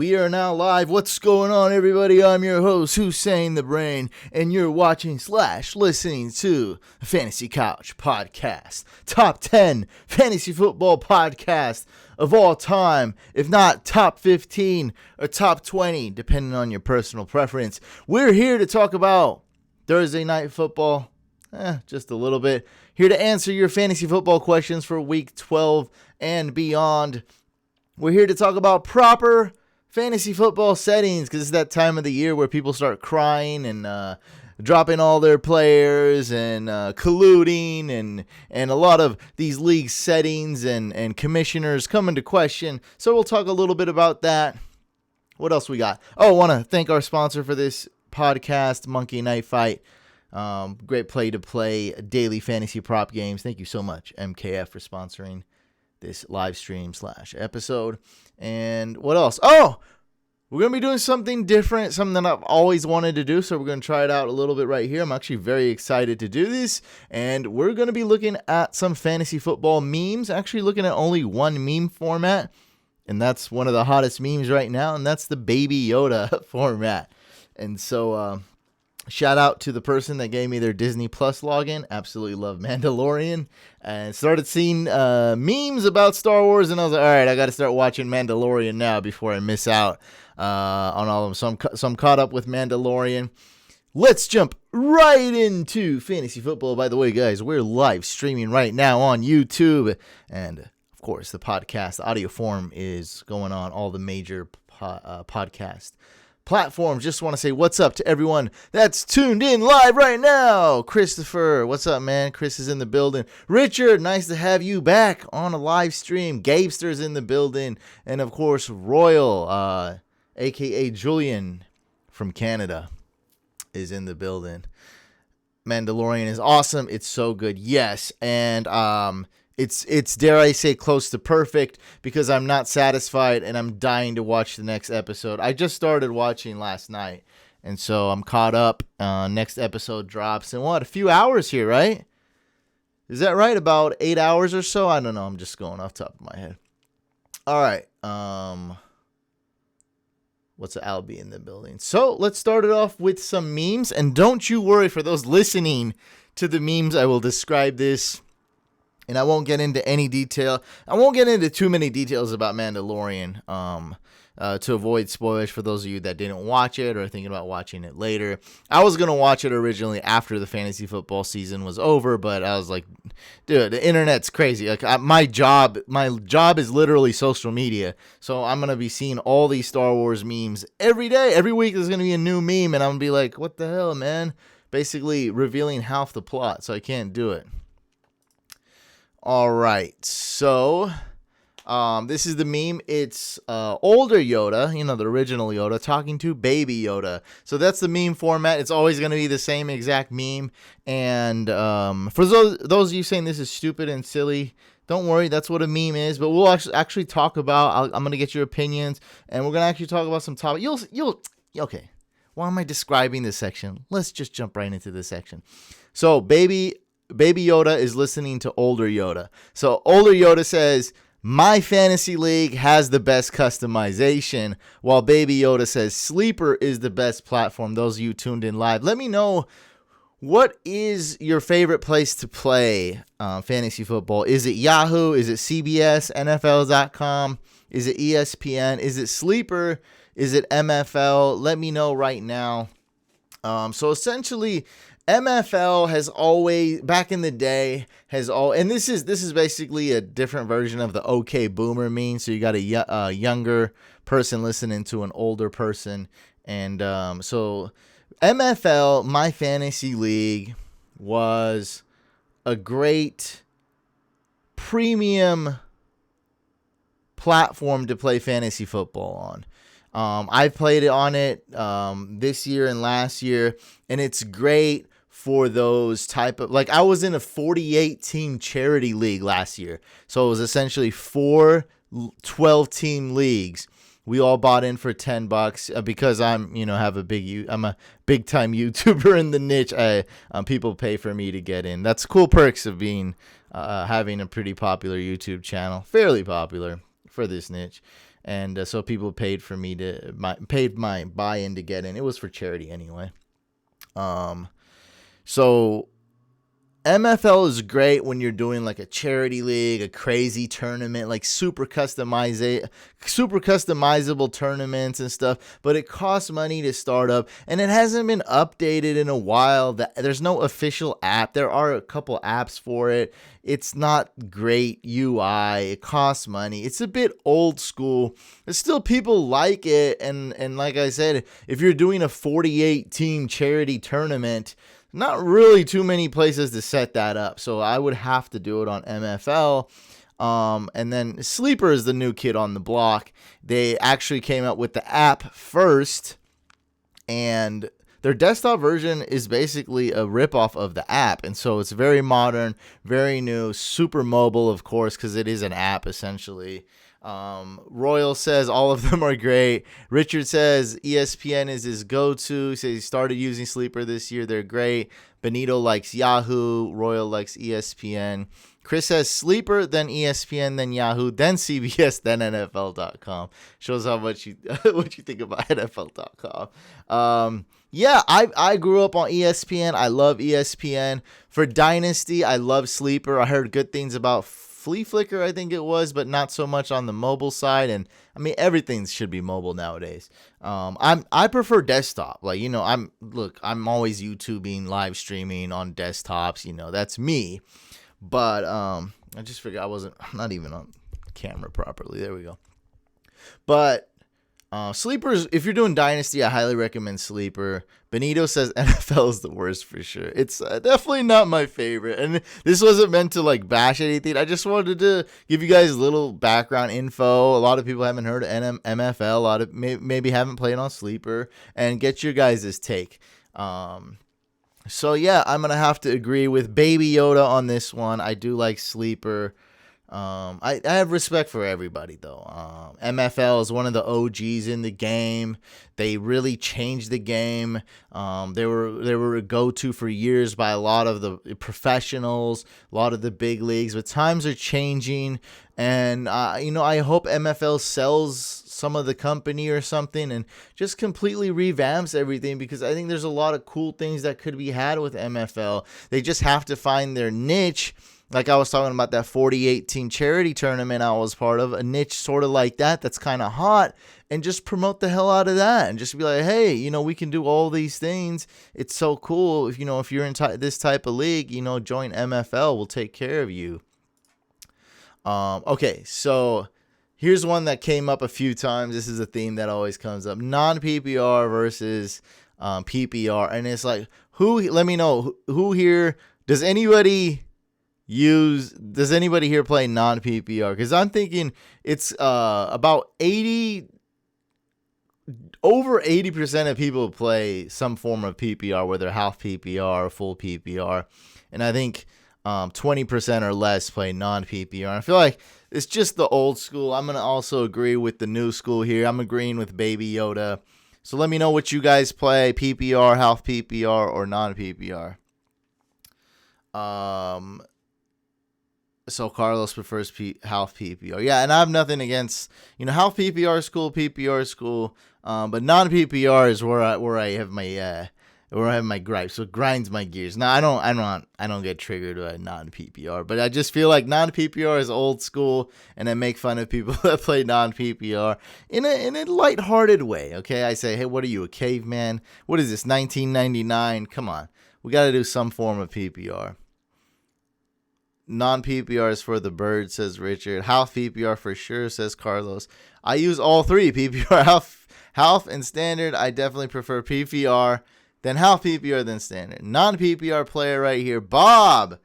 We are now live. What's going on, everybody? I'm your host, Hussein the Brain, and you're watching / listening to the Fantasy Couch Podcast, top 10 fantasy football podcast of all time, if not top 15 or top 20, depending on your personal preference. We're here to talk about Thursday night football, just a little bit. Here to answer your fantasy football questions for week 12 and beyond. We're here to talk about proper fantasy football settings, because it's that time of the year where people start crying and dropping all their players and colluding, and a lot of these league settings and commissioners come into question. So we'll talk a little bit about that. What else we got? Oh, I want to thank our sponsor for this podcast, Monkey Knife Fight. Great play-to-play daily fantasy prop games. Thank you so much, MKF, for sponsoring this live stream / episode. And what else? Oh, we're going to be doing something different, something that I've always wanted to do. So we're going to try it out a little bit right here. I'm actually very excited to do this. And we're going to be looking at some fantasy football memes, actually looking at only one meme format. And that's one of the hottest memes right now. And that's the Baby Yoda format. And so, shout out to the person that gave me their Disney Plus login. Absolutely love Mandalorian. And started seeing memes about Star Wars. And I was like, all right, I got to start watching Mandalorian now before I miss out on all of them. So I'm caught up with Mandalorian. Let's jump right into fantasy football. By the way, guys, we're live streaming right now on YouTube. And, of course, the podcast audio form is going on all the major podcast platforms. Just want to say what's up to everyone that's tuned in live right now. Christopher, what's up, man? Chris is in the building. Richard, nice to have you back on a live stream. Gabester's in the building. And, of course, Royal, a.k.a. Julian from Canada, is in the building. Mandalorian is awesome. It's so good. Yes. And It's dare I say close to perfect, because I'm not satisfied and I'm dying to watch the next episode. I just started watching last night, and so I'm caught up. Next episode drops in a few hours here, right? Is that right? About 8 hours or so? I don't know. I'm just going off the top of my head. All right. What's Albie in the building? So let's start it off with some memes, and don't you worry, for those listening to the memes, I will describe this. And I won't get into any detail. I won't get into too many details about Mandalorian to avoid spoilers for those of you that didn't watch it or are thinking about watching it later. I was going to watch it originally after the fantasy football season was over, but I was like, dude, the internet's crazy. Like my job is literally social media. So I'm going to be seeing all these Star Wars memes every day. Every week there's going to be a new meme, and I'm going to be like, what the hell, man? Basically revealing half the plot, so I can't do it. All right, so this is the meme. It's older Yoda, the original Yoda, talking to Baby Yoda. So that's the meme format. It's always going to be the same exact meme. And for those of you saying this is stupid and silly, don't worry, that's what a meme is. But we'll actually talk about. I'm going to get your opinions, and we're going to actually talk about some topics. Okay. Why am I describing this section? Let's just jump right into this section. So Baby Yoda is listening to older Yoda. So older Yoda says, my fantasy league has the best customization, while Baby Yoda says Sleeper is the best platform. Those of you tuned in live, let me know, what is your favorite place to play fantasy football? Is it Yahoo? Is it CBS, NFL.com? Is it ESPN? Is it Sleeper? Is it MFL? Let me know right now. So essentially, MFL has always, back in the day, and this is basically a different version of the OK Boomer meme. So you got a younger person listening to an older person, and so MFL, my fantasy league, was a great premium platform to play fantasy football on. I've played it on it this year and last year, and it's great for those type of, like, I was in a 48 team charity league last year. So it was essentially 4 12-team leagues. We all bought in for $10 because I'm a big time YouTuber in the niche. People pay for me to get in. That's cool perks of being having a pretty popular YouTube channel, fairly popular for this niche. And so people paid for me paid my buy-in to get in. It was for charity anyway. So MFL is great when you're doing like a charity league, a crazy tournament, like super customizable tournaments and stuff, but it costs money to start up, and it hasn't been updated in a while. There's no official app. There are a couple apps for it. It's not great UI. It costs money. It's a bit old school, but still people like it. And like I said, if you're doing a 48 team charity tournament, not really too many places to set that up. So I would have to do it on MFL. And then Sleeper is the new kid on the block. They actually came out with the app first, and their desktop version is basically a ripoff of the app. And so it's very modern, very new, super mobile, of course, because it is an app essentially. Royal says all of them are great. Richard says ESPN is his go-to. He says he started using Sleeper this year. They're great. Benito likes Yahoo. Royal likes ESPN. Chris says Sleeper, then ESPN, then Yahoo, then CBS, then NFL.com. Shows how much you what you think about NFL.com. Yeah, I grew up on ESPN. I love ESPN. For Dynasty, I love Sleeper. I heard good things about Flea Flicker, I think it was, but not so much on the mobile side. And I mean, everything should be mobile nowadays. I prefer desktop. Like, I'm always YouTubing, live streaming on desktops. That's me. But I just figured I'm not even on camera properly. There we go. But Sleepers, if you're doing Dynasty, I highly recommend Sleeper. Benito says NFL is the worst for sure. It's definitely not my favorite. And this wasn't meant to like bash anything. I just wanted to give you guys a little background info. A lot of people haven't heard of MFL. A lot of maybe haven't played on Sleeper, and get your guys' take. So yeah, I'm going to have to agree with Baby Yoda on this one. I do like Sleeper. I have respect for everybody though. MFL is one of the OGs in the game. They really changed the game. They were a go-to for years by a lot of the professionals, a lot of the big leagues, but times are changing, and I hope MFL sells some of the company or something and just completely revamps everything, because I think there's a lot of cool things that could be had with MFL. They just have to find their niche. Like I was talking about that 48 team charity tournament I was part of, a niche sort of like that's kind of hot, and just promote the hell out of that and just be like, hey, we can do all these things. It's so cool. If you're in this type of league, join MFL. We'll take care of you. Okay, so here's one that came up a few times. This is a theme that always comes up. Non-PPR versus PPR. And it's like, let me know who here, does anybody here play non-PPR? Because I'm thinking it's about over 80% of people play some form of PPR, whether half PPR or full PPR. And I think 20% or less play non-PPR. I feel like it's just the old school. I'm going to also agree with the new school here. I'm agreeing with Baby Yoda. So let me know what you guys play, PPR, half PPR, or non-PPR. So Carlos prefers half PPR. Yeah, and I have nothing against, half PPR is cool, PPR is cool, but non-PPR is where I have my gripes. So it grinds my gears. Now I don't get triggered by non-PPR, but I just feel like non-PPR is old school, and I make fun of people that play non-PPR in a lighthearted way. Okay, I say, hey, what are you, a caveman? What is this, 1999? Come on, we got to do some form of PPR. Non-PPR is for the bird, says Richard. Half PPR for sure, says Carlos. I use all three, PPR, half, and standard. I definitely prefer PPR, then half PPR, then standard. Non-PPR player right here. Bob,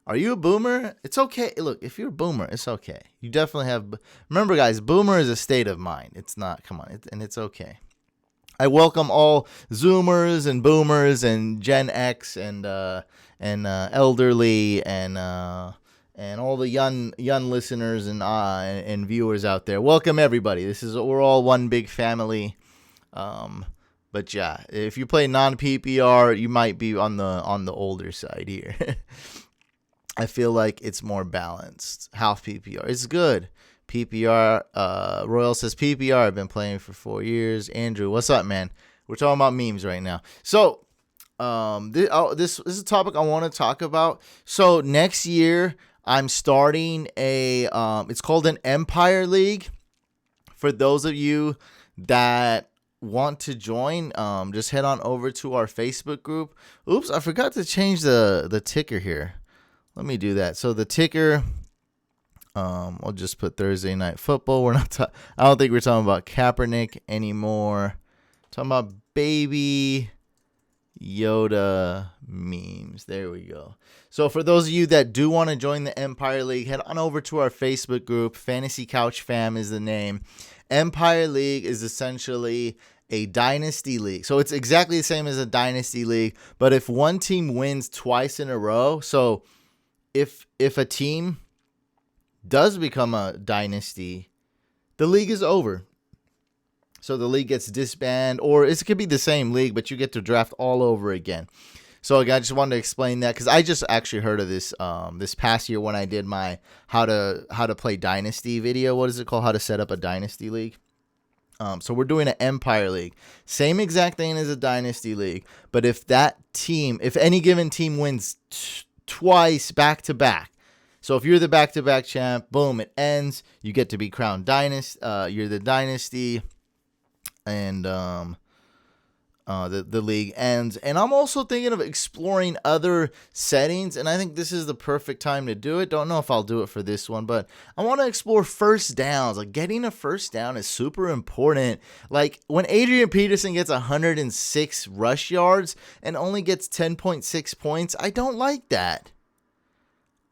are you a boomer? It's okay. Look, if you're a boomer, it's okay. You definitely have. Remember, guys, boomer is a state of mind. It's not. Come on, and it's okay. I welcome all Zoomers and Boomers and Gen X and elderly and all the young listeners and viewers out there. Welcome everybody. We're all one big family. But yeah, if you play non-PPR, you might be on the older side here. I feel like it's more balanced. Half PPR, it's good. PPR. Royal says PPR. I've been playing for 4 years. Andrew, what's up, man? We're talking about memes right now. So, this is a topic I want to talk about. So next year I'm starting it's called an Empire League. For those of you that want to join, just head on over to our Facebook group. Oops, I forgot to change the ticker here. Let me do that. So the ticker, I'll just put Thursday Night Football. I don't think we're talking about Kaepernick anymore. Talking about Baby Yoda memes. There we go. So for those of you that do want to join the Empire League, head on over to our Facebook group. Fantasy Couch Fam is the name. Empire League is essentially a dynasty league. So it's exactly the same as a dynasty league, but if one team wins twice in a row, so if a team does become a dynasty, the league is over. So the league gets disbanded, or it could be the same league, but you get to draft all over again. So I just wanted to explain that because I just actually heard of this this past year when I did my how to play Dynasty video. What is it called? How to set up a Dynasty league. So we're doing an Empire League. Same exact thing as a Dynasty League. But if any given team wins twice back to back, so if you're the back-to-back champ, boom, it ends. You get to be crowned dynasty. You're the dynasty. And the league ends. And I'm also thinking of exploring other settings, and I think this is the perfect time to do it. Don't know if I'll do it for this one, but I want to explore first downs. Like, getting a first down is super important. Like, when Adrian Peterson gets 106 rush yards and only gets 10.6 points, I don't like that.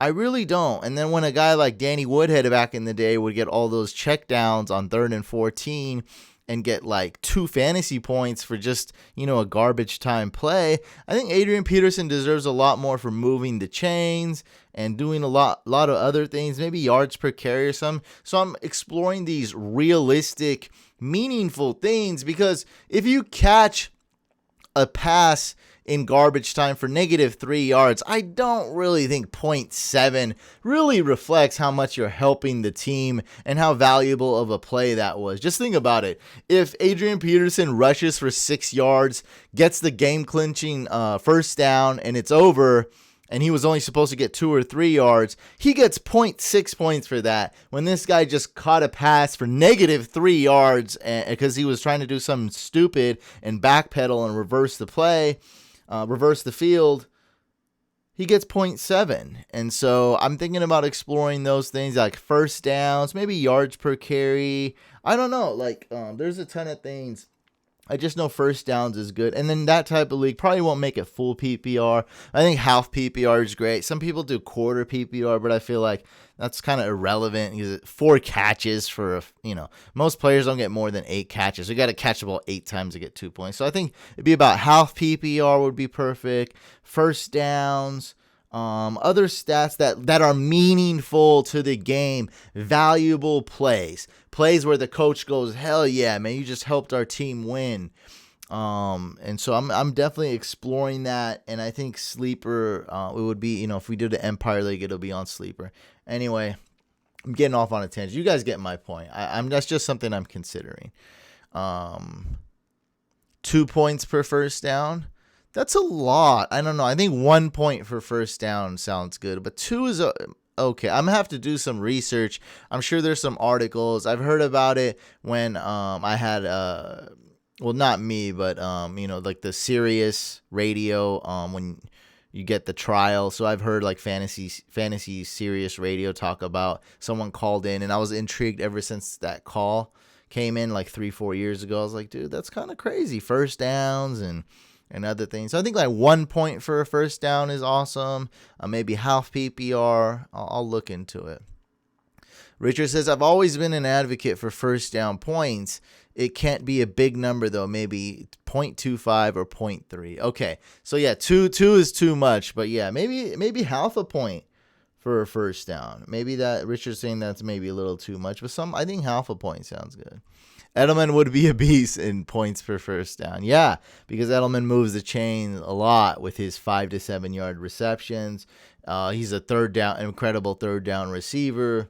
I really don't. And then when a guy like Danny Woodhead back in the day would get all those check downs on 3rd and 14 and get like 2 fantasy points for just, a garbage time play, I think Adrian Peterson deserves a lot more for moving the chains and doing a lot of other things, maybe yards per carry or something. So I'm exploring these realistic, meaningful things, because if you catch a pass in garbage time for -3 yards, I don't really think 0.7 really reflects how much you're helping the team and how valuable of a play that was. Just think about it. If Adrian Peterson rushes for 6 yards, gets the game-clinching first down, and it's over, and he was only supposed to get 2 or 3 yards, he gets 0.6 points for that, when this guy just caught a pass for -3 yards because he was trying to do something stupid and backpedal and reverse the play. Reverse the field, he gets 0.7. And so I'm thinking about exploring those things like first downs, maybe yards per carry. I don't know. There's a ton of things. I just know first downs is good. And then that type of league probably won't make it full PPR. I think half PPR is great. Some people do quarter PPR, but I feel like that's kind of irrelevant because 4 catches for, most players don't get more than 8 catches. You got to catch the ball 8 times to get 2 points. So I think it'd be about half PPR would be perfect. First downs. Other stats that are meaningful to the game, valuable plays where the coach goes, hell yeah, man, you just helped our team win. And so I'm definitely exploring that, and I think Sleeper, it would be, if we do the Empire League, it'll be on Sleeper. Anyway, I'm getting off on a tangent. You guys get my point. That's just something I'm considering. 2 points per first down. That's a lot. I don't know. I think 1 point for first down sounds good, but 2 is okay. I'm gonna have to do some research. I'm sure there's some articles. I've heard about it when I had well, not me, but like the Sirius radio when you get the trial. So I've heard like fantasy Sirius radio talk about someone called in, and I was intrigued ever since that call came in like 3-4 years ago. I was like, dude, that's kind of crazy. First downs and other things. So I think like 1 point for a first down is awesome. Maybe half PPR. I'll look into it. Richard says, I've always been an advocate for first down points. It can't be a big number though. Maybe 0.25 or 0.3. Okay. So yeah, 2 is too much, but yeah, maybe half a point for a first down. Maybe that Richard's saying that's maybe a little too much, but I think half a point sounds good. Edelman would be a beast in points per first down. Yeah, because Edelman moves the chain a lot with his 5 to 7 yard receptions. He's a incredible third down receiver.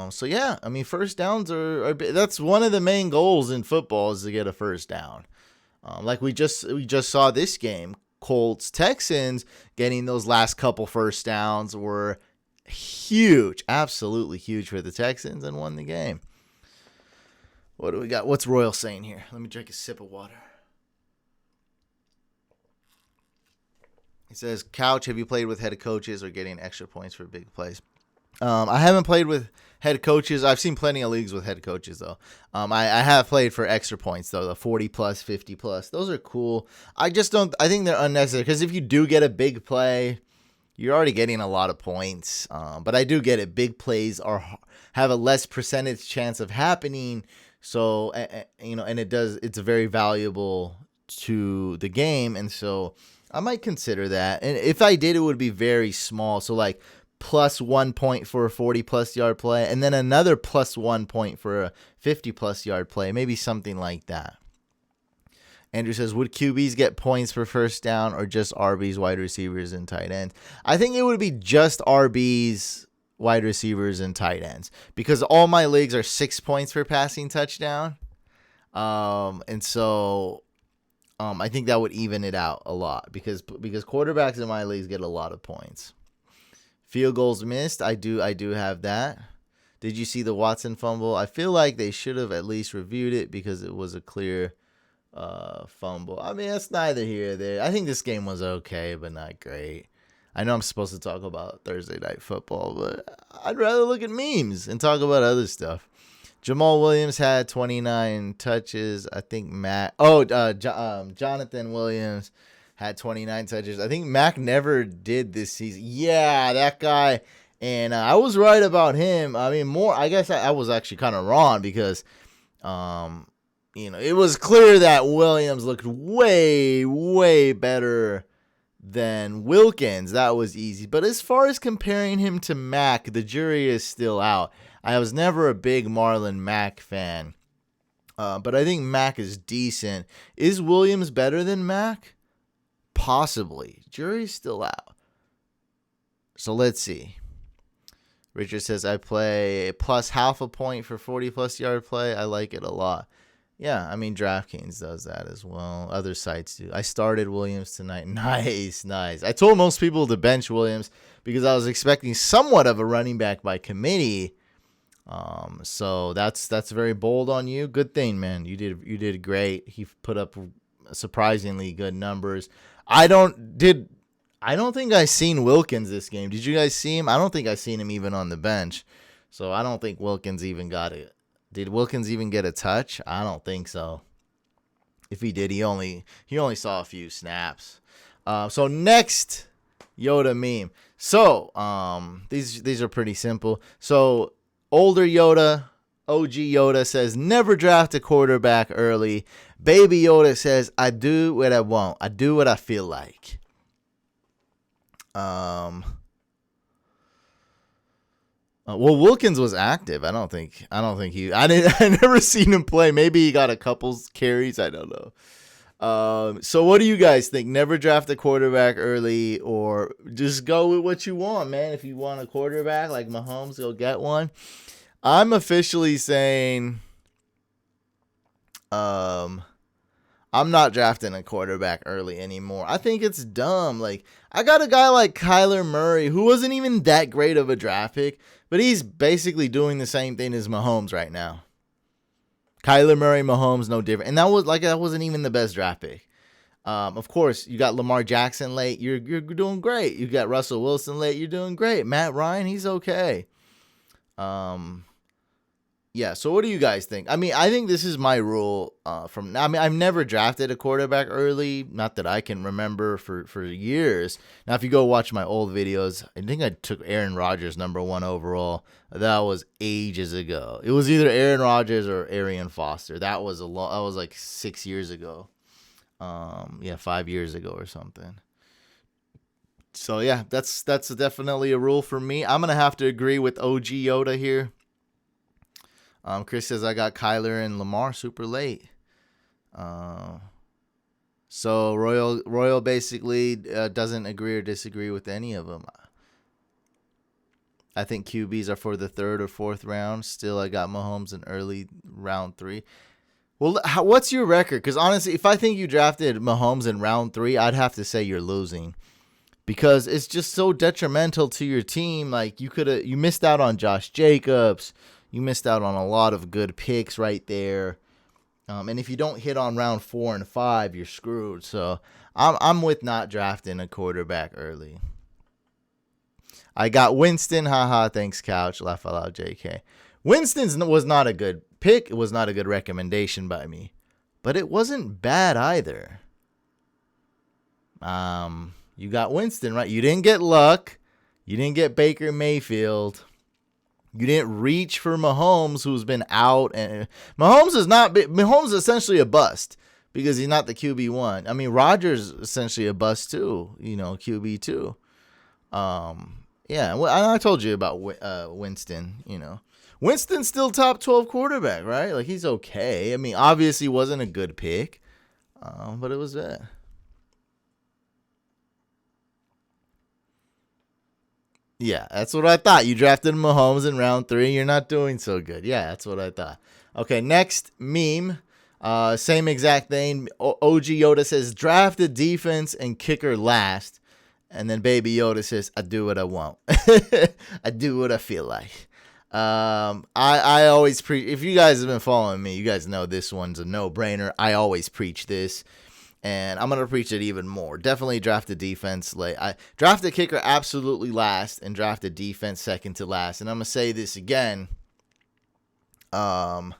So yeah, I mean, first downs that's one of the main goals in football is to get a first down. Like we just saw this game, Colts Texans getting those last couple first downs were huge, absolutely huge for the Texans, and won the game. What do we got? What's Royal saying here? Let me drink a sip of water. He says, Couch, have you played with head coaches or getting extra points for big plays? I haven't played with head coaches. I've seen plenty of leagues with head coaches, though. I have played for extra points, though, the 40 plus, 50 plus. Those are cool. I think they're unnecessary because if you do get a big play, you're already getting a lot of points. But I do get it. Big plays have a less percentage chance of happening. So, and it's very valuable to the game. And so I might consider that. And if I did, it would be very small. So like plus 1 point for a 40 plus yard play, and then another plus 1 point for a 50 plus yard play, maybe something like that. Andrew says, would QBs get points for first down or just RBs, wide receivers, and tight ends? I think it would be just RBs, wide receivers, and tight ends because all my leagues are 6 points for passing touchdown. And so I think that would even it out a lot because quarterbacks in my leagues get a lot of points. Field goals missed. I do have that. Did you see the Watson fumble? I feel like they should have at least reviewed it because it was a clear fumble. I mean, that's neither here nor there. I think this game was okay, but not great. I know I'm supposed to talk about Thursday Night Football, but I'd rather look at memes and talk about other stuff. Jamal Williams had 29 touches. I think Jonathan Williams had 29 touches. I think Mac never did this season. Yeah, that guy. And I was right about him. I mean, I guess I was actually kind of wrong because, it was clear that Williams looked way, way better than Wilkins. That was easy. But as far as comparing him to Mac, the jury is still out. I was never a big Marlon Mack fan. But I think Mac is decent. Is Williams better than Mac? Possibly. Jury's still out. So let's see. Richard says, I play plus half a point for 40 plus yard play. I like it a lot. Yeah, I mean, DraftKings does that as well. Other sites do. I started Williams tonight. Nice. I told most people to bench Williams because I was expecting somewhat of a running back by committee. So that's very bold on you. Good thing, man. You did great. He put up surprisingly good numbers. I don't think I seen Wilkins this game. Did you guys see him? I don't think I seen him even on the bench. So I don't think Wilkins even got it. Did Wilkins even get a touch? I don't think so. If he did, he only saw a few snaps. So next Yoda meme. So these are pretty simple. So older Yoda, OG Yoda says never draft a quarterback early. Baby Yoda says I do what I want. I do what I feel like. Well, Wilkins was active. I never seen him play. Maybe he got a couple carries. I don't know. So what do you guys think? Never draft a quarterback early or just go with what you want, man. If you want a quarterback like Mahomes, go get one. I'm officially saying, I'm not drafting a quarterback early anymore. I think it's dumb. Like, I got a guy like Kyler Murray who wasn't even that great of a draft pick, but he's basically doing the same thing as Mahomes right now. Kyler Murray, Mahomes, no different. And that wasn't even the best draft pick. Of course, you got Lamar Jackson late. You're doing great. You got Russell Wilson late. You're doing great. Matt Ryan, he's okay. Yeah, so what do you guys think? I mean, I think this is my rule I've never drafted a quarterback early, not that I can remember for years. Now, if you go watch my old videos, I think I took Aaron Rodgers number 1 overall. That was ages ago. It was either Aaron Rodgers or Arian Foster. That was that was like 6 years ago. 5 years ago or something. So yeah, that's definitely a rule for me. I'm going to have to agree with OG Yoda here. Chris says I got Kyler and Lamar super late. So Royal basically doesn't agree or disagree with any of them. I think QBs are for the 3rd or 4th round. Still, I got Mahomes in early round 3. Well, what's your record? Because honestly, if I think you drafted Mahomes in round 3, I'd have to say you're losing. Because it's just so detrimental to your team. Like, you missed out on Josh Jacobs. You missed out on a lot of good picks right there. And if you don't hit on round 4 and 5, you're screwed. So I'm with not drafting a quarterback early. I got Winston. Haha, thanks, Couch. Laugh out loud, JK. Winston's was not a good pick. It was not a good recommendation by me. But it wasn't bad either. You got Winston, right? You didn't get Luck. You didn't get Baker Mayfield. You didn't reach for Mahomes, who's been out. And Mahomes is essentially a bust because he's not the QB1. I mean, Rodgers is essentially a bust too, QB2. Yeah, well, I told you about Winston, Winston's still top 12 quarterback, right? Like, he's okay. I mean, obviously wasn't a good pick, but it was that. Yeah, that's what I thought. You drafted Mahomes in round 3. You're not doing so good. Yeah, that's what I thought. Okay, next meme. Same exact thing. OG Yoda says, draft the defense and kicker last. And then Baby Yoda says, I do what I want. I do what I feel like. I always preach. If you guys have been following me, you guys know this one's a no-brainer. I always preach this. And I'm going to preach it even more. Definitely draft the defense late. I draft the kicker absolutely last and draft the defense second to last. And I'm going to say this again. I'm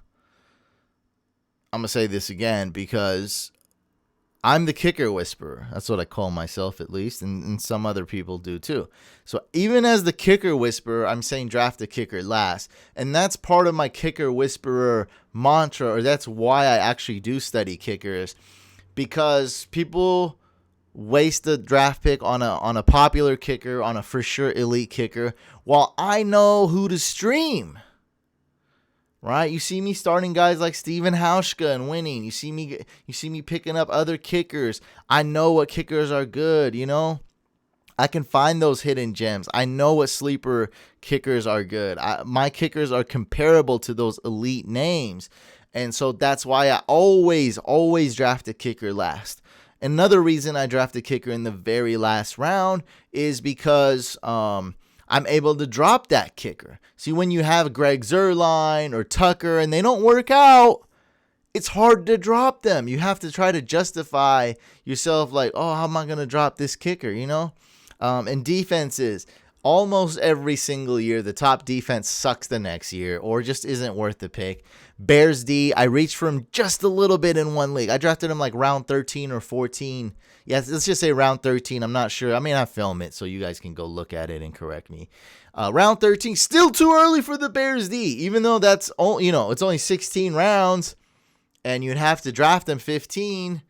going to say this again because I'm the kicker whisperer. That's what I call myself, at least. And some other people do too. So even as the kicker whisperer, I'm saying draft the kicker last. And that's part of my kicker whisperer mantra, or that's why I actually do study kickers. Because people waste the draft pick on a popular kicker, on a for sure elite kicker, while I know who to stream. Right? You see me starting guys like Steven Hauschka and winning. You see me picking up other kickers. I know what kickers are good, I can find those hidden gems. I know what sleeper kickers are good. My kickers are comparable to those elite names. And so that's why I always draft a kicker last. Another reason I draft a kicker in the very last round is because I'm able to drop that kicker. See, when you have Greg Zuerlein or Tucker and they don't work out, it's hard to drop them. You have to try to justify yourself like, oh, how am I going to drop this kicker, And defenses, almost every single year, the top defense sucks the next year or just isn't worth the pick. Bears D, I reached for him just a little bit in one league. I drafted him like round 13 or 14. Yeah, let's just say round 13. I'm not sure. I mean, I film it so you guys can go look at it and correct me. Round 13, still too early for the Bears D, even though that's it's only 16 rounds and you'd have to draft them 15.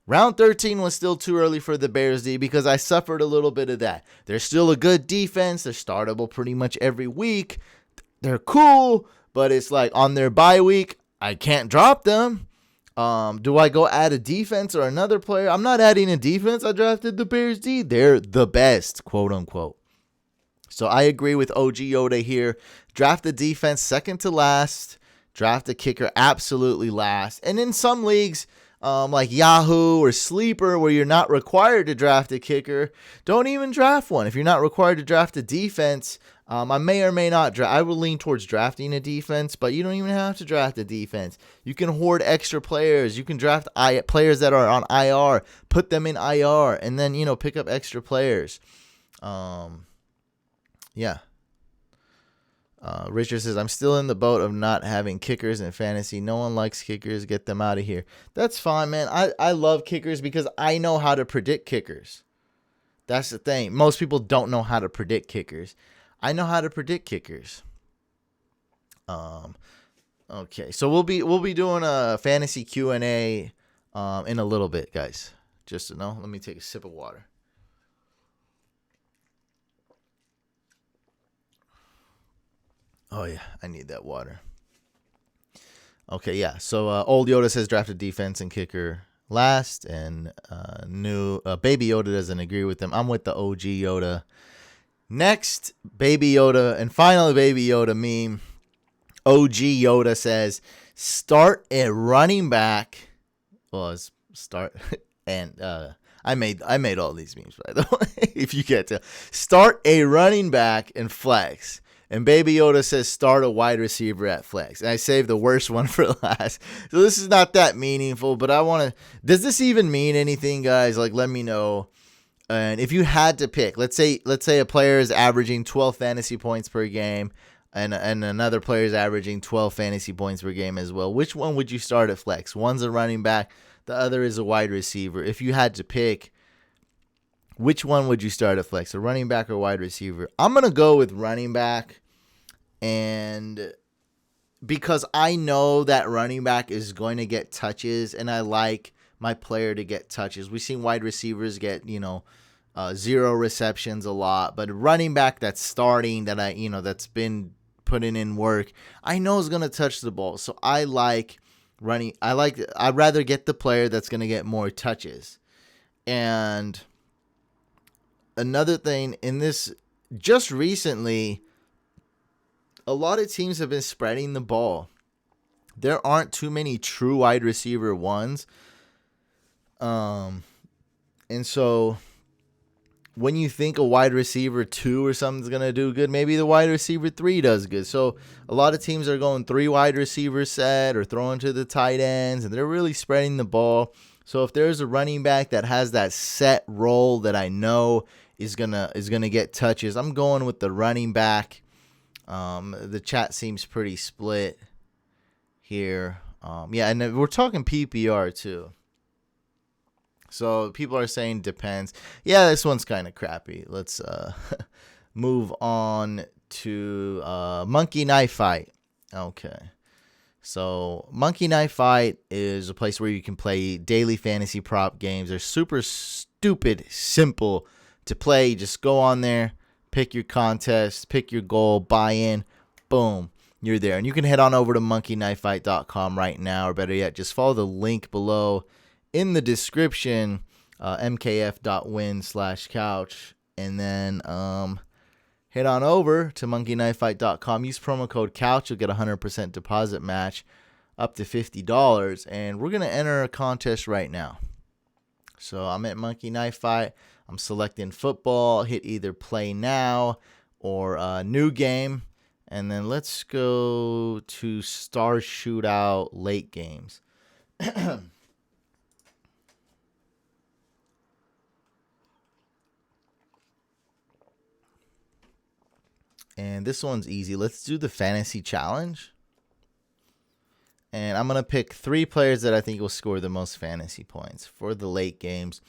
Round 13 was still too early for the Bears D because I suffered a little bit of that. They're still a good defense. They're startable pretty much every week. They're cool, but it's like on their bye week, I can't drop them. Do I go add a defense or another player? I'm not adding a defense. I drafted the Bears D. They're the best, quote unquote. So I agree with OG Yoda here. Draft the defense second to last. Draft the kicker absolutely last. And in some leagues, like Yahoo or Sleeper, where you're not required to draft a kicker, don't even draft one. If you're not required to draft a defense, I may or may not I will lean towards drafting a defense, but you don't even have to draft a defense. You can hoard extra players. You can draft players that are on IR, put them in IR, and then pick up extra players. Yeah. Richard says, I'm still in the boat of not having kickers in fantasy. No one likes kickers. Get them out of here. That's fine, man. I love kickers because I know how to predict kickers. That's the thing. Most people don't know how to predict kickers. I know how to predict kickers. Okay, so we'll be doing a fantasy Q&A in a little bit, guys. Just to know. Let me take a sip of water. Oh, yeah, I need that water. Okay, yeah. So old Yoda says drafted defense and kicker last, and new Baby Yoda doesn't agree with them. I'm with the OG Yoda. Next, Baby Yoda, and finally Baby Yoda meme. OG Yoda says, start a running back. Well, start and I made all these memes, by the way. If you get to start a running back and flex. And Baby Yoda says start a wide receiver at flex. And I saved the worst one for last. So this is not that meaningful, but I want to. Does this even mean anything, guys? Like, let me know. And if you had to pick, let's say a player is averaging 12 fantasy points per game, and another player is averaging 12 fantasy points per game as well. Which one would you start at flex? One's a running back, the other is a wide receiver. If you had to pick, which one would you start at flex? A running back or wide receiver? I'm gonna go with running back, and because I know that running back is going to get touches, and I like my player to get touches. We've seen wide receivers get, 0 receptions a lot, but running back that's starting, that's been putting in work, I know is going to touch the ball. So I like running. I'd rather get the player that's going to get more touches. And another thing in this, just recently, a lot of teams have been spreading the ball. There aren't too many true wide receiver ones. And so when you think a wide receiver 2 or something's going to do good, maybe the wide receiver 3 does good. So a lot of teams are going 3 wide receiver set or throwing to the tight ends, and they're really spreading the ball. So if there's a running back that has that set role that I know is gonna get touches, I'm going with the running back. The chat seems pretty split here. And we're talking PPR too. So people are saying depends. Yeah, this one's kind of crappy. Let's move on to Monkey Knife Fight. Okay. So Monkey Knife Fight is a place where you can play daily fantasy prop games. They're super stupid simple to play. You just go on there, pick your contest, pick your goal, buy in, boom, you're there. And you can head on over to monkeyknifefight.com right now, or better yet, just follow the link below in the description, mkf.win/couch, and then head on over to monkeyknifefight.com. Use promo code couch. You'll get a 100% deposit match up to $50, and we're going to enter a contest right now. So I'm at Monkey Knife Fight. I'm selecting football. Hit either play now or new game, and then let's go to Star Shootout late games. And this one's easy. Let's do the fantasy challenge. And I'm going to pick 3 players that I think will score the most fantasy points for the late games.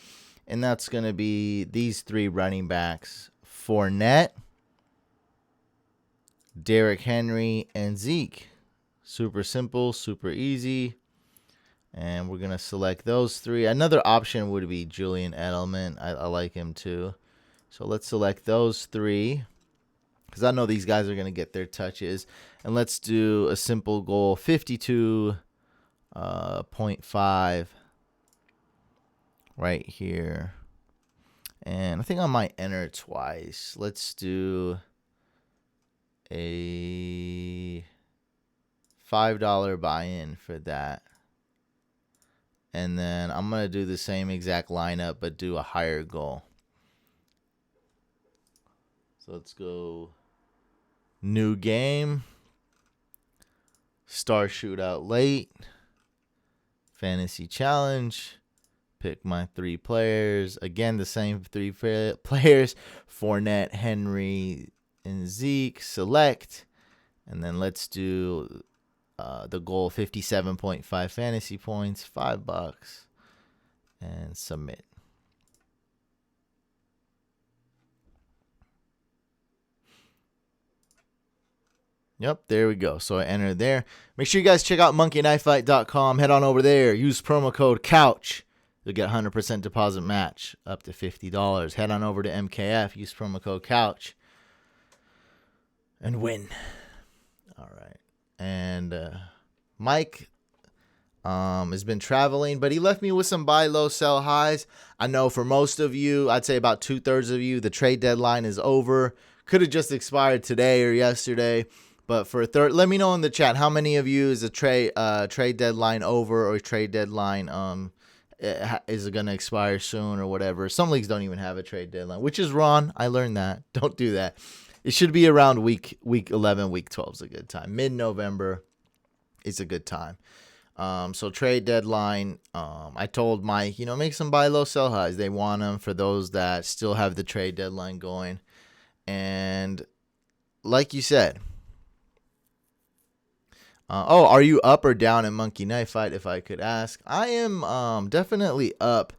And that's going to be these 3 running backs: Fournette, Derrick Henry, and Zeke. Super simple, super easy. And we're going to select those 3. Another option would be Julian Edelman. I like him too. So let's select those 3, because I know these guys are going to get their touches. And let's do a simple goal, 52.5 right here. And I think I might enter twice. Let's do a $5 buy-in for that. And then I'm going to do the same exact lineup, but do a higher goal. So let's go new game, Star Shootout late, fantasy challenge, pick my 3 players. Again, the same 3 players, Fournette, Henry, and Zeke. Select, and then let's do the goal, 57.5 fantasy points, $5, and submit. Yep, there we go. So I entered there. Make sure you guys check out monkeyknifefight.com. Head on over there. Use promo code COUCH. You'll get 100% deposit match up to $50. Head on over to MKF. Use promo code COUCH. And win. All right. And Mike has been traveling, but he left me with some buy low, sell highs. I know for most of you, I'd say about 2/3 of you, the trade deadline is over. Could have just expired today or yesterday. But for a third, let me know in the chat how many of you is a trade deadline over or trade deadline is it going to expire soon or whatever. Some leagues don't even have a trade deadline, which is wrong. I learned that. Don't do that. It should be around week 11, week 12 is a good time. Mid-November is a good time. So trade deadline, I told Mike, make some buy low, sell highs. They want them for those that still have the trade deadline going. And like you said, are you up or down in Monkey Knife Fight, if I could ask? I am definitely up,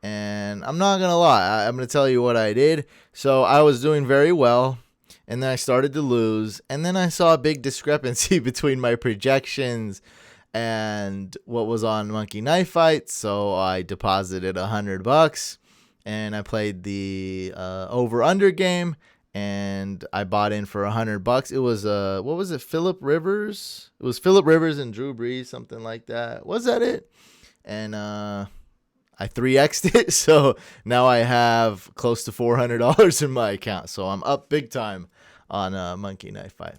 and I'm not going to lie. I'm going to tell you what I did. So I was doing very well, and then I started to lose, and then I saw a big discrepancy between my projections and what was on Monkey Knife Fight, so I deposited $100, and I played the over-under game, and I bought in for $100. It was what was it? Phillip Rivers. It was Phillip Rivers and Drew Brees, something like that. Was that it? And I 3x'd it, so now I have close to $400 in my account. So I'm up big time on Monkey Knife Fight.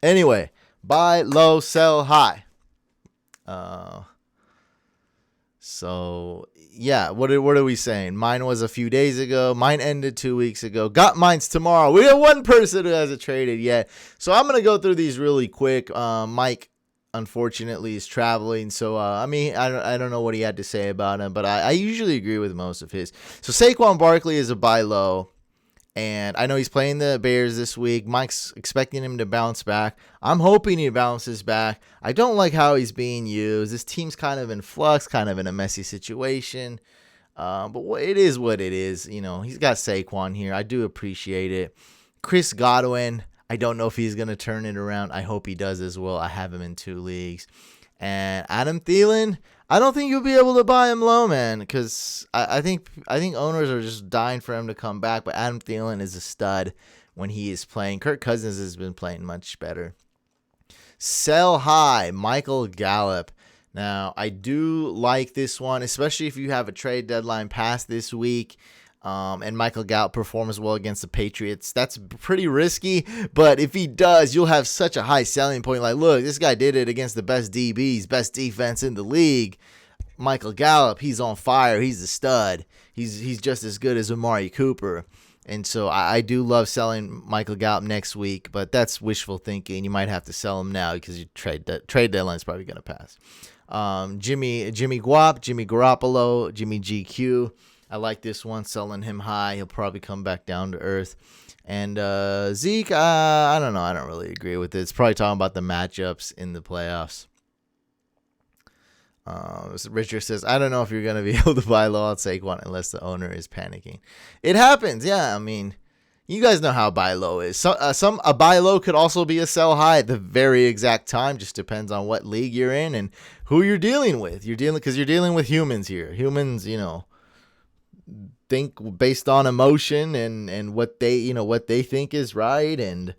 Anyway, buy low, sell high. So yeah, what are we saying? Mine was a few days ago. Mine ended 2 weeks ago. Got mine's tomorrow. We have one person who hasn't traded yet. So I'm going to go through these really quick. Mike, unfortunately, is traveling. So, I don't know what he had to say about him, but I usually agree with most of his. So Saquon Barkley is a buy low. And I know he's playing the Bears this week. Mike's expecting him to bounce back. I'm hoping he bounces back. I don't like how he's being used. This team's kind of in flux, kind of in a messy situation. But it is what it is. He's got Saquon here. I do appreciate it. Chris Godwin, I don't know if he's going to turn it around. I hope he does as well. I have him in 2 leagues. And Adam Thielen, I don't think you'll be able to buy him low, man, because I think owners are just dying for him to come back. But Adam Thielen is a stud when he is playing. Kirk Cousins has been playing much better. Sell high, Michael Gallup. Now, I do like this one, especially if you have a trade deadline pass this week. And Michael Gallup performs well against the Patriots. That's pretty risky, but if he does, you'll have such a high selling point. Like, look, this guy did it against the best DBs, best defense in the league. Michael Gallup, he's on fire. He's a stud. He's just as good as Amari Cooper. And so I do love selling Michael Gallup next week, but that's wishful thinking. You might have to sell him now because your trade deadline is probably going to pass. Jimmy Garoppolo, Jimmy GQ. I like this one, selling him high. He'll probably come back down to earth. And Zeke, I don't know. I don't really agree with it. It's probably talking about the matchups in the playoffs. Richard says, I don't know if you're going to be able to buy low on Saquon unless the owner is panicking. It happens, yeah. I mean, you guys know how buy low is. A buy low could also be a sell high at the very exact time. Just depends on what league you're in and who you're dealing with. Because you're dealing with humans here. Humans, think based on emotion and what they think is right. And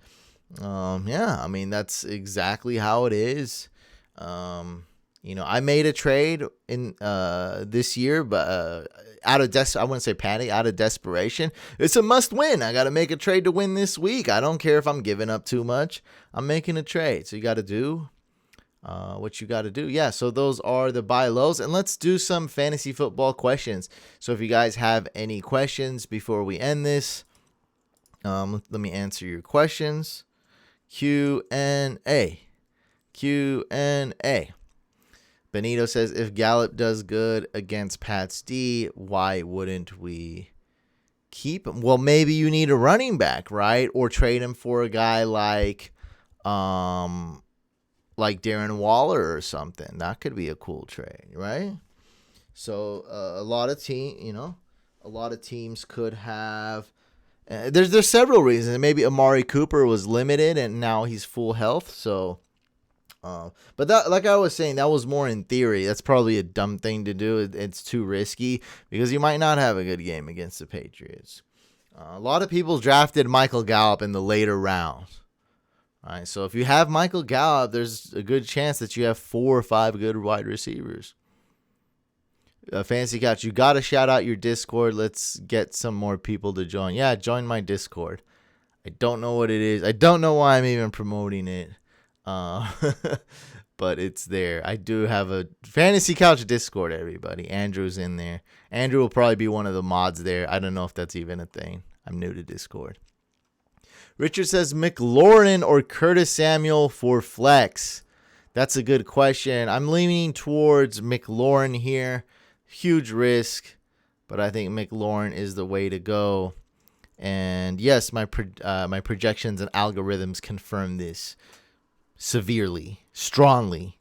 that's exactly how it is. I made a trade in this year, but out of desperation. It's a must win. I got to make a trade to win this week. I don't care if I'm giving up too much. I'm making a trade. So you got to do what you got to do. Yeah, so those are the buy lows. And let's do some fantasy football questions. So if you guys have any questions before we end this, let me answer your questions. Q&A. Benito says, if Gallup does good against Pat's D, why wouldn't we keep him? Well, maybe you need a running back, right? Or trade him for a guy like Darren Waller or something. That could be a cool trade, right? So a lot of teams could have. There's several reasons. Maybe Amari Cooper was limited and now he's full health. So, but that, like I was saying, that was more in theory. That's probably a dumb thing to do. It's too risky because you might not have a good game against the Patriots. A lot of people drafted Michael Gallup in the later rounds. All right, so if you have Michael Gallup, there's a good chance that you have 4 or 5 good wide receivers. Fantasy Couch, you got to shout out your Discord. Let's get some more people to join. Yeah, join my Discord. I don't know what it is. I don't know why I'm even promoting it. Uh, but it's there. I do have a Fantasy Couch Discord, everybody. Andrew's in there. Andrew will probably be one of the mods there. I don't know if that's even a thing. I'm new to Discord. Richard says McLaurin or Curtis Samuel for flex. That's a good question. I'm leaning towards McLaurin here. Huge risk, but I think McLaurin is the way to go. And yes, my projections and algorithms confirm this severely, strongly.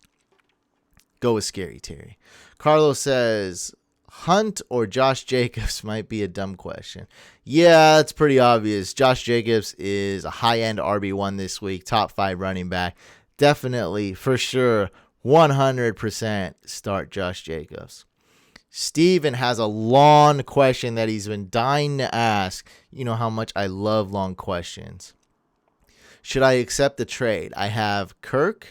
Go with Scary Terry. Carlos says Hunt or Josh Jacobs might be a dumb question. Yeah, it's pretty obvious. Josh Jacobs is a high-end RB1 this week, top 5 running back. Definitely, for sure, 100% start Josh Jacobs. Steven has a long question that he's been dying to ask. You know how much I love long questions. Should I accept the trade? I have Kirk.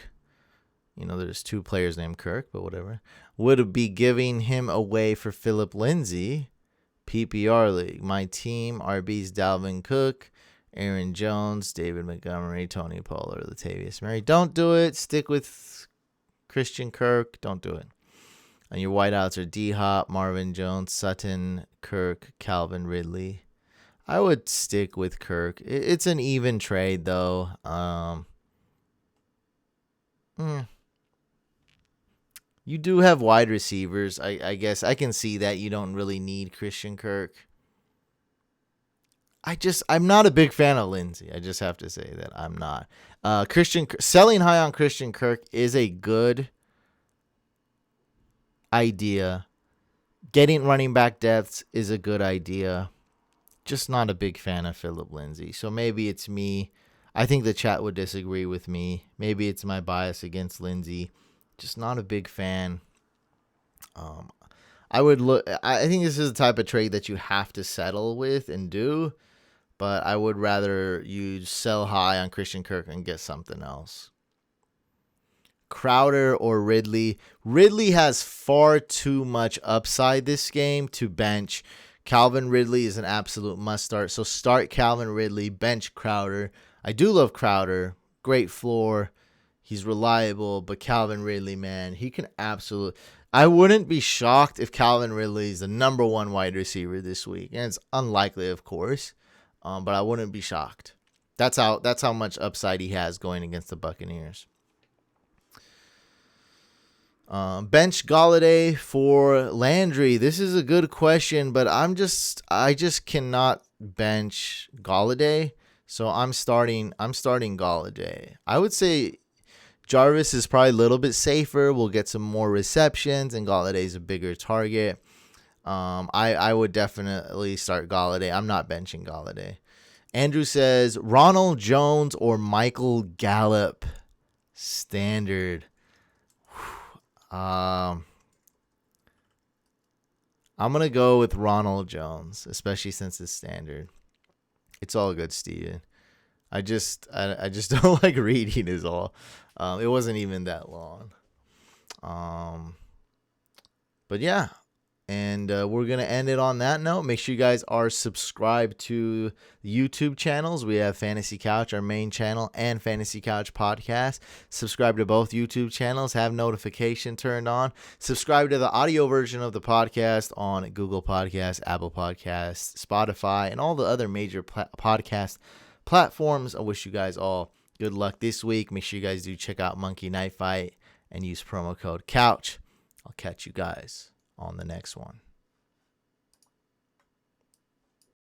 You know, there's 2 players named Kirk, but whatever. Would be giving him away for Philip Lindsay. PPR league. My team, RB's Dalvin Cook, Aaron Jones, David Montgomery, Tony Pollard, Latavius Murray. Don't do it. Stick with Christian Kirk. Don't do it. And your wideouts are D-Hop, Marvin Jones, Sutton, Kirk, Calvin Ridley. I would stick with Kirk. It's an even trade, though. You do have wide receivers. I guess I can see that you don't really need Christian Kirk. I'm not a big fan of Lindsey. I just have to say that I'm not. Selling high on Christian Kirk is a good idea. Getting running back depths is a good idea. Just not a big fan of Philip Lindsay. So maybe it's me. I think the chat would disagree with me. Maybe it's my bias against Lindsay. Just not a big fan. I think this is the type of trade that you have to settle with and do. But I would rather you sell high on Christian Kirk and get something else. Crowder or Ridley. Ridley has far too much upside this game to bench. Calvin Ridley is an absolute must start. So start Calvin Ridley, bench Crowder. I do love Crowder. Great floor. He's reliable. But Calvin Ridley, man, he can absolutely... I wouldn't be shocked if Calvin Ridley is the number 1 wide receiver this week. And it's unlikely, of course. But I wouldn't be shocked. That's how much upside he has going against the Buccaneers. Bench Galladay for Landry. This is a good question, but I just cannot bench Galladay. So I'm starting Galladay. I would say Jarvis is probably a little bit safer. We'll get some more receptions, and Galladay is a bigger target. I would definitely start Galladay. I'm not benching Galladay. Andrew says Ronald Jones or Michael Gallup. Standard. I'm gonna go with Ronald Jones, especially since it's standard. It's all good, Steven. I just don't like reading is all. It wasn't even that long. But yeah. And we're going to end it on that note. Make sure you guys are subscribed to the YouTube channels. We have Fantasy Couch, our main channel, and Fantasy Couch Podcast. Subscribe to both YouTube channels. Have notification turned on. Subscribe to the audio version of the podcast on Google Podcasts, Apple Podcasts, Spotify, and all the other major podcast platforms. I wish you guys all good luck this week. Make sure you guys do check out Monkey Knife Fight and use promo code COUCH. I'll catch you guys on the next one.